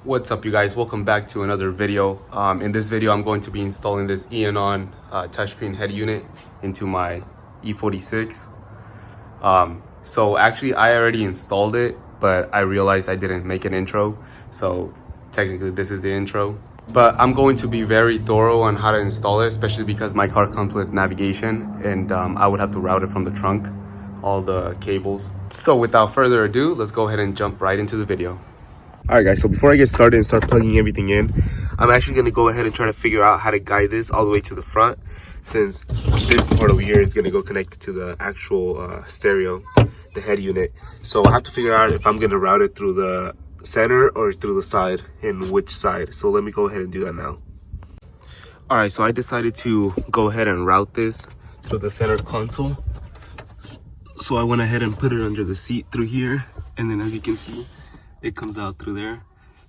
What's up, you guys? Welcome back to another video. In this video, I'm going to be installing this Eonon touchscreen head unit into my E46. So actually, I already installed it, but I realized I didn't make an intro. So technically, this is the intro. But I'm going to be very thorough on how to install it, especially because my car comes with navigation, and I would have to route it from the trunk, all the cables. So without further ado, let's go ahead and jump right into the video. Alright guys, so before I get started and start plugging everything in, I'm actually going to go ahead and try to figure out how to guide this all the way to the front, since this part over here is going to go connected to the actual stereo, the head unit. So I have to figure out if I'm going to route it through the center or through the side, and which side. So let me go ahead and do that now. Alright, so I decided to go ahead and route this through the center console. So I went ahead and put it under the seat through here, and then as you can see, it comes out through there,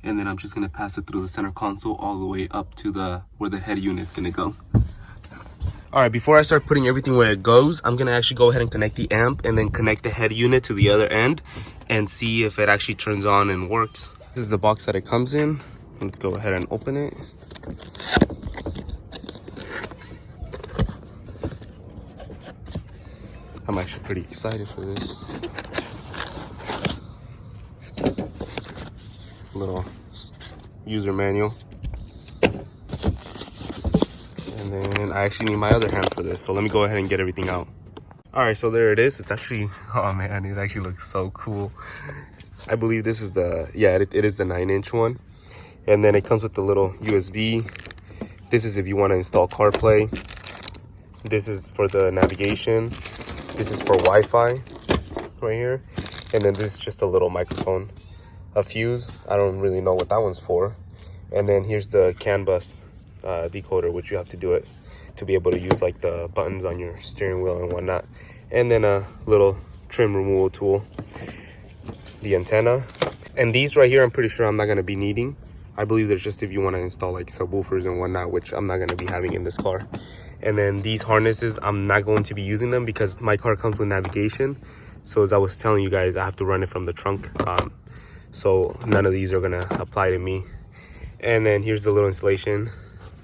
and then I'm just gonna pass it through the center console all the way up to the where the head unit's gonna go. All right, before I start putting everything where it goes, I'm gonna actually go ahead and connect the amp and then connect the head unit to the other end and see if it actually turns on and works. This is the box that it comes in. Let's go ahead and open it. I'm actually pretty excited for this. Little user manual, and then I actually need my other hand for this, so let me go ahead and get everything out. All right, so there it is. It's actually, oh man, it actually looks so cool. I believe this is the, yeah, it is the 9-inch one, and then it comes with the little USB. This is if you want to install CarPlay. This is for the navigation. This is for Wi-Fi right here, and then this is just a little microphone. A fuse, I don't really know what that one's for. And then here's the CAN bus decoder, which you have to do it to be able to use like the buttons on your steering wheel and whatnot. And then a little trim removal tool, the antenna. And these right here, I'm pretty sure I'm not going to be needing. I believe they're just if you want to install like subwoofers and whatnot, which I'm not going to be having in this car. And then these harnesses, I'm not going to be using them because my car comes with navigation. So as I was telling you guys, I have to run it from the trunk. So none of these are gonna apply to me. And then here's the little installation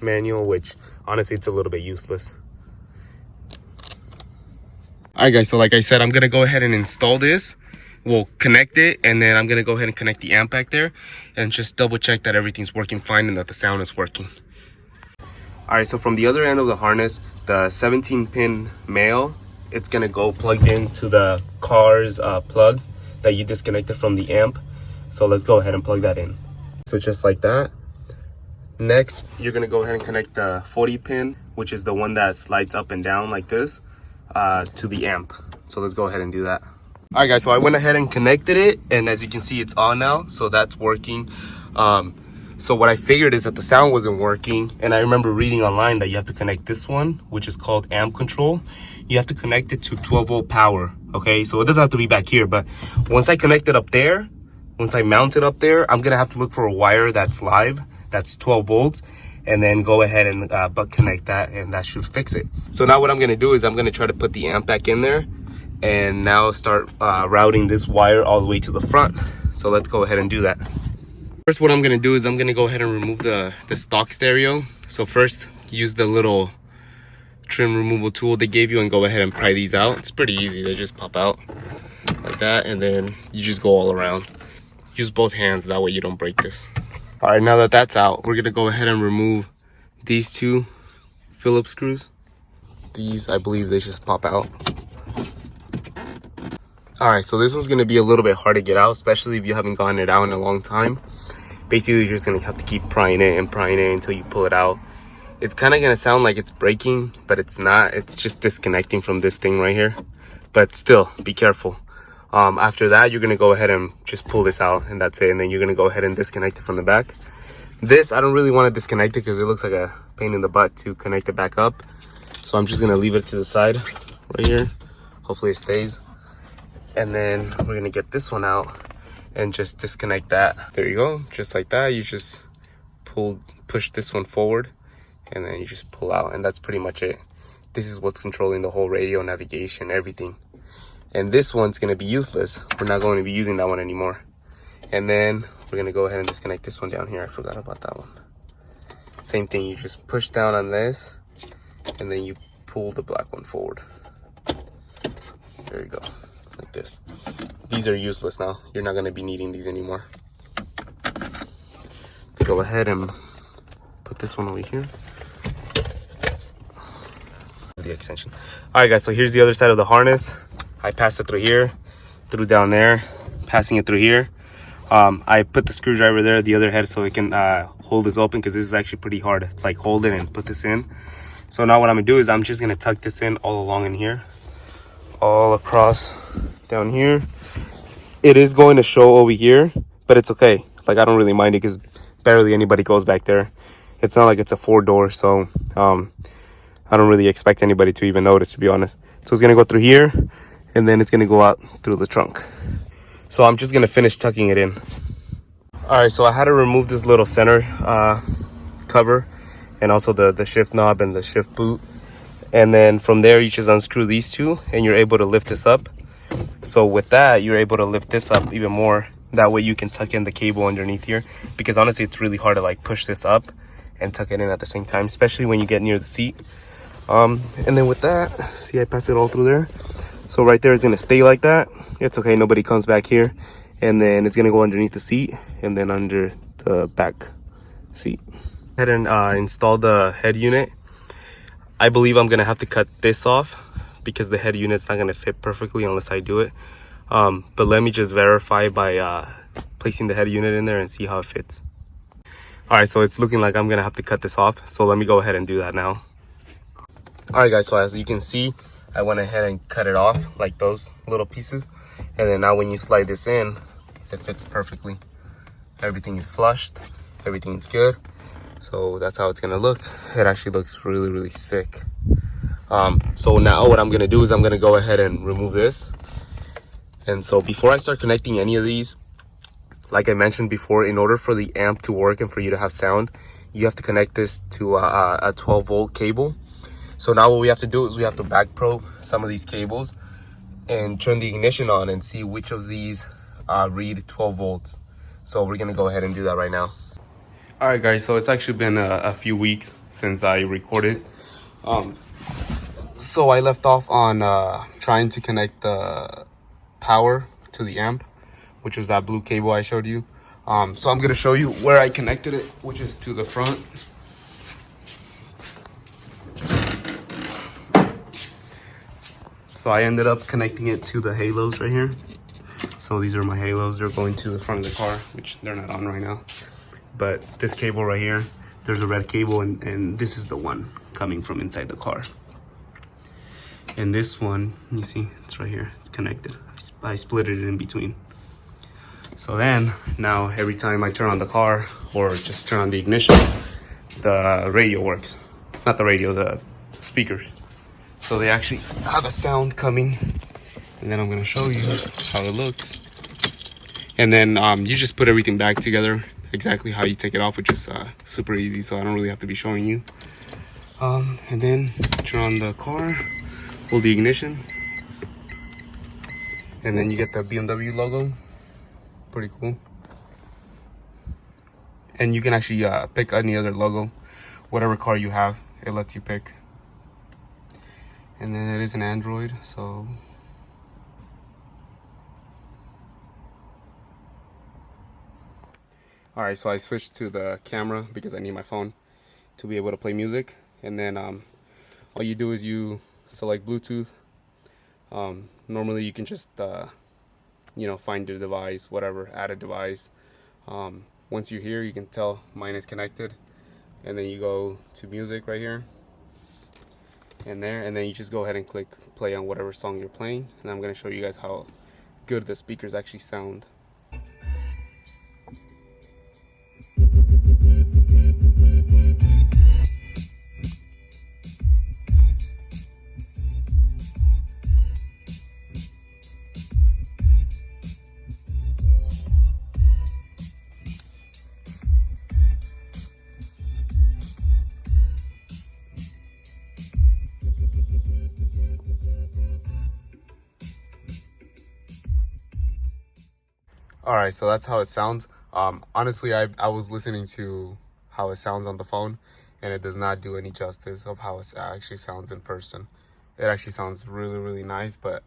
manual, which honestly it's a little bit useless. Alright guys, so like I said, I'm gonna go ahead and install this. We'll connect it, and then I'm gonna go ahead and connect the amp back there and just double check that everything's working fine and that the sound is working. Alright, so from the other end of the harness, the 17-pin male, it's gonna go plugged into the car's plug that you disconnected from the amp. So let's go ahead and plug that in. So just like that. Next, you're gonna go ahead and connect the 40 pin, which is the one that slides up and down like this, to the amp. So let's go ahead and do that. All right guys, so I went ahead and connected it, and as you can see, it's on now, so that's working. So what I figured is that the sound wasn't working, and I remember reading online that you have to connect this one, which is called amp control. You have to connect it to 12-volt power, okay? So it doesn't have to be back here, but once I connect it up there, once I mount it up there, I'm gonna have to look for a wire that's live, that's 12 volts, and then go ahead and butt connect that, and that should fix it. So now what I'm gonna do is I'm gonna try to put the amp back in there, and now start routing this wire all the way to the front. So let's go ahead and do that. First, what I'm gonna do is I'm gonna go ahead and remove the stock stereo. So first, use the little trim removal tool they gave you and go ahead and pry these out. It's pretty easy, they just pop out like that, and then you just go all around. Use both hands, that way you don't break this. All right, now that that's out, we're gonna go ahead and remove these two Phillips screws. These, I believe they just pop out. All right, so this one's gonna be a little bit hard to get out, especially if you haven't gotten it out in a long time. Basically, you're just gonna have to keep prying it until you pull it out. It's kind of gonna sound like it's breaking, but it's not. It's just disconnecting from this thing right here. But still, be careful. After that, you're gonna go ahead and just pull this out, and that's it. And then you're gonna go ahead and disconnect it from the back. This, I don't really want to disconnect it because it looks like a pain in the butt to connect it back up. So I'm just gonna leave it to the side right here. Hopefully it stays. And then we're gonna get this one out and just disconnect that. There you go, just like that. You just push this one forward, and then you just pull out, and that's pretty much it. This is what's controlling the whole radio, navigation, everything. And this one's gonna be useless. We're not going to be using that one anymore. And then we're gonna go ahead and disconnect this one down here. I forgot about that one. Same thing, you just push down on this and then you pull the black one forward. There you go, like this. These are useless now. You're not gonna be needing these anymore. Let's go ahead and put this one over here. The extension. All right guys, so here's the other side of the harness. I passed it through here, through down there, passing it through here. I put the screwdriver there, the other head, so it can hold this open, because this is actually pretty hard to like hold it and put this in. So now what I'm gonna do is I'm just gonna tuck this in all along in here, all across down here. It is going to show over here, but it's okay. Like, I don't really mind it because barely anybody goes back there. It's not like it's a 4-door, so I don't really expect anybody to even notice, to be honest. So it's gonna go through here, and then it's gonna go out through the trunk. So I'm just gonna finish tucking it in. All right, so I had to remove this little center cover, and also the shift knob and the shift boot. And then from there, you just unscrew these two, and you're able to lift this up. So with that, you're able to lift this up even more. That way you can tuck in the cable underneath here, because honestly, it's really hard to like push this up and tuck it in at the same time, especially when you get near the seat. And then with that, see, I passed it all through there. So right there, it's gonna stay like that. It's okay, nobody comes back here. And then it's gonna go underneath the seat and then under the back seat. Go ahead and install the head unit. I believe I'm gonna have to cut this off because the head unit's not gonna fit perfectly unless I do it. But let me just verify by placing the head unit in there and see how it fits. All right, so it's looking like I'm gonna have to cut this off. So let me go ahead and do that now. All right guys, so as you can see, I went ahead and cut it off like those little pieces. And then now when you slide this in, it fits perfectly. Everything is flushed, everything is good. So that's how it's gonna look. It actually looks really, really sick. So now what I'm gonna do is I'm gonna go ahead and remove this. And so before I start connecting any of these, like I mentioned before, in order for the amp to work and for you to have sound, you have to connect this to a 12-volt cable. So now what we have to do is we have to back probe some of these cables and turn the ignition on and see which of these read 12 volts. So we're gonna go ahead and do that right now. All right guys, so it's actually been a few weeks since I recorded. So I left off on trying to connect the power to the amp, which was that blue cable I showed you. So I'm gonna show you where I connected it, which is to the front. So I ended up connecting it to the halos right here. So these are my halos. They're going to the front of the car, which they're not on right now. But this cable right here, there's a red cable, and this is the one coming from inside the car. And this one, you see, it's right here. It's connected. I split it in between. So then, now every time I turn on the car or just turn on the ignition, the radio works. Not the radio, the speakers. So they actually have a sound coming, and then I'm gonna show you how it looks. And then you just put everything back together exactly how you take it off, which is super easy, so I don't really have to be showing you. And then turn on the car, hold the ignition, and then you get the BMW logo. Pretty cool. And you can actually pick any other logo, whatever car you have, it lets you pick. And then it is an Android, so all right, so I switched to the camera because I need my phone to be able to play music. And then all you do is you select Bluetooth. Normally you can just you know, find your device, whatever, add a device. Once you're here, you can tell mine is connected, and then you go to music right here and there, and then you just go ahead and click play on whatever song you're playing. And I'm going to show you guys how good the speakers actually sound. All right, so that's how it sounds. Honestly, I was listening to how it sounds on the phone, and it does not do any justice of how it actually sounds in person. It actually sounds really, really nice, but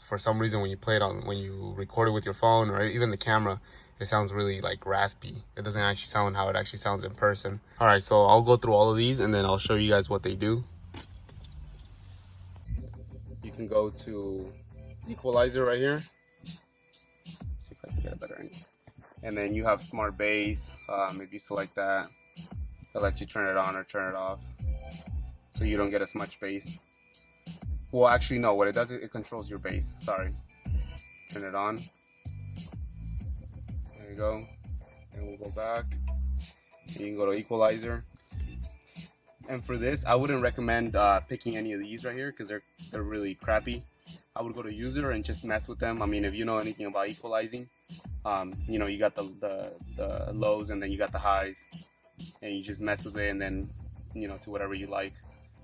for some reason when you record it with your phone or even the camera, it sounds really like raspy. It doesn't actually sound how it actually sounds in person. All right, so I'll go through all of these and then I'll show you guys what they do. You can go to Equalizer right here. See if I can get a better angle. And then you have Smart Bass. If you select that, it lets you turn it on or turn it off, so you don't get as much bass. Well, actually, no. What it does is it controls your bass. Sorry. Turn it on. There you go. And we'll go back. And you can go to Equalizer. And for this, I wouldn't recommend picking any of these right here because they're really crappy. I would go to User and just mess with them. I mean, if you know anything about equalizing, you know, you got the lows and then you got the highs, and you just mess with it and then, you know, to whatever you like.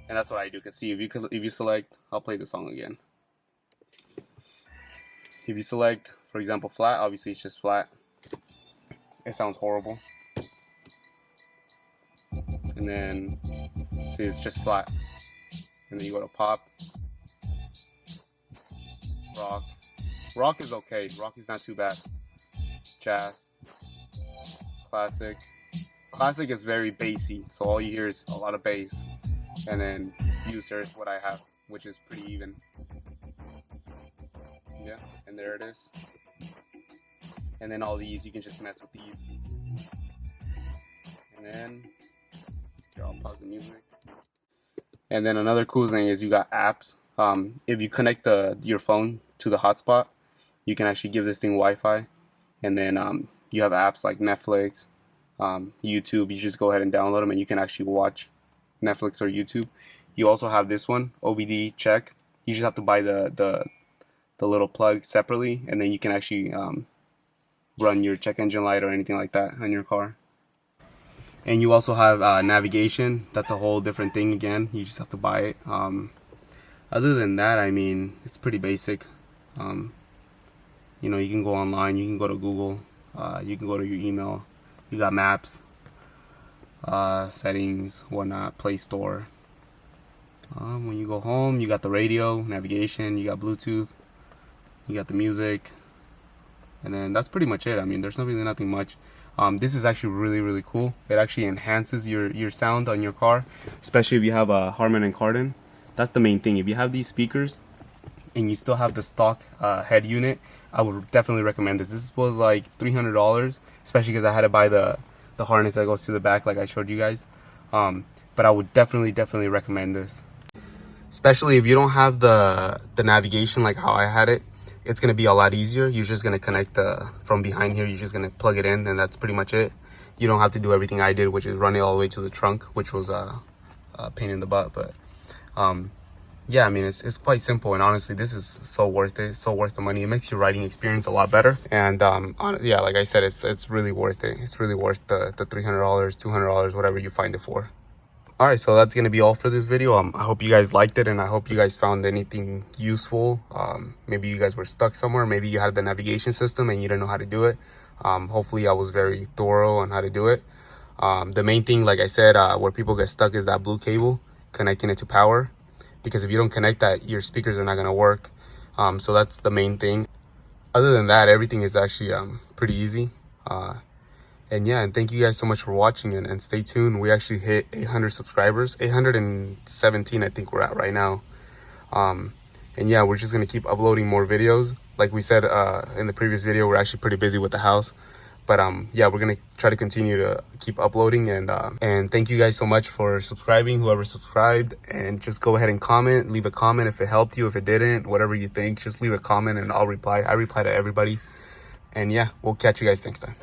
And that's what I do. Cause see, if you select, I'll play the song again. If you select, for example, flat, obviously it's just flat. It sounds horrible. And then see, it's just flat. And then you go to pop. Rock. Rock is okay. Rock is not too bad. Jazz. Classic. Classic is very bassy, so all you hear is a lot of bass. And then User is what I have, which is pretty even. Yeah, and there it is. And then all these, you can just mess with these. And then, here, I'll pause the music. And then another cool thing is you got apps. If you connect your phone to the hotspot, you can actually give this thing Wi-Fi, and then you have apps like Netflix, YouTube. You just go ahead and download them, and you can actually watch Netflix or YouTube. You also have this one, OBD check. You just have to buy the little plug separately, and then you can actually run your check engine light or anything like that on your car. And you also have navigation. That's a whole different thing again. You just have to buy it. Other than that, I mean, it's pretty basic. You know, you can go online, you can go to Google, you can go to your email. You got maps, settings, whatnot, Play Store. When you go home, you got the radio, navigation, you got Bluetooth, you got the music, and then that's pretty much it. I mean, there's really nothing much. This is actually really, really cool. It actually enhances your sound on your car, especially if you have a Harman and Kardon. That's the main thing. If you have these speakers and you still have the stock head unit, I would definitely recommend this. This was like $300, especially because I had to buy the harness that goes to the back like I showed you guys. But I would definitely recommend this. Especially if you don't have the navigation like how I had it, it's going to be a lot easier. You're just going to connect from behind here. You're just going to plug it in, and that's pretty much it. You don't have to do everything I did, which is run it all the way to the trunk, which was a pain in the butt. But yeah, I mean, it's quite simple, and honestly, this is so worth it. So worth the money. It makes your riding experience a lot better. And yeah, like I said, it's really worth it. It's really worth the $300, $200, whatever you find it for. All right, so that's gonna be all for this video. I hope you guys liked it, and I hope you guys found anything useful. Maybe you guys were stuck somewhere. Maybe you had the navigation system and you didn't know how to do it. Hopefully I was very thorough on how to do it. The main thing, like I said, where people get stuck is that blue cable connecting it to power, because if you don't connect that, your speakers are not gonna work. So that's the main thing. Other than that, everything is actually pretty easy. And yeah, and thank you guys so much for watching, and stay tuned. We actually hit 800 subscribers, 817 I think we're at right now. And yeah, we're just gonna keep uploading more videos. Like we said in the previous video, we're actually pretty busy with the house, but yeah, we're gonna try to continue to keep uploading. And thank you guys so much for subscribing, whoever subscribed. And just go ahead and comment, leave a comment if it helped you. If it didn't, whatever you think, just leave a comment and I'll reply. I reply to everybody. And yeah, we'll catch you guys next time.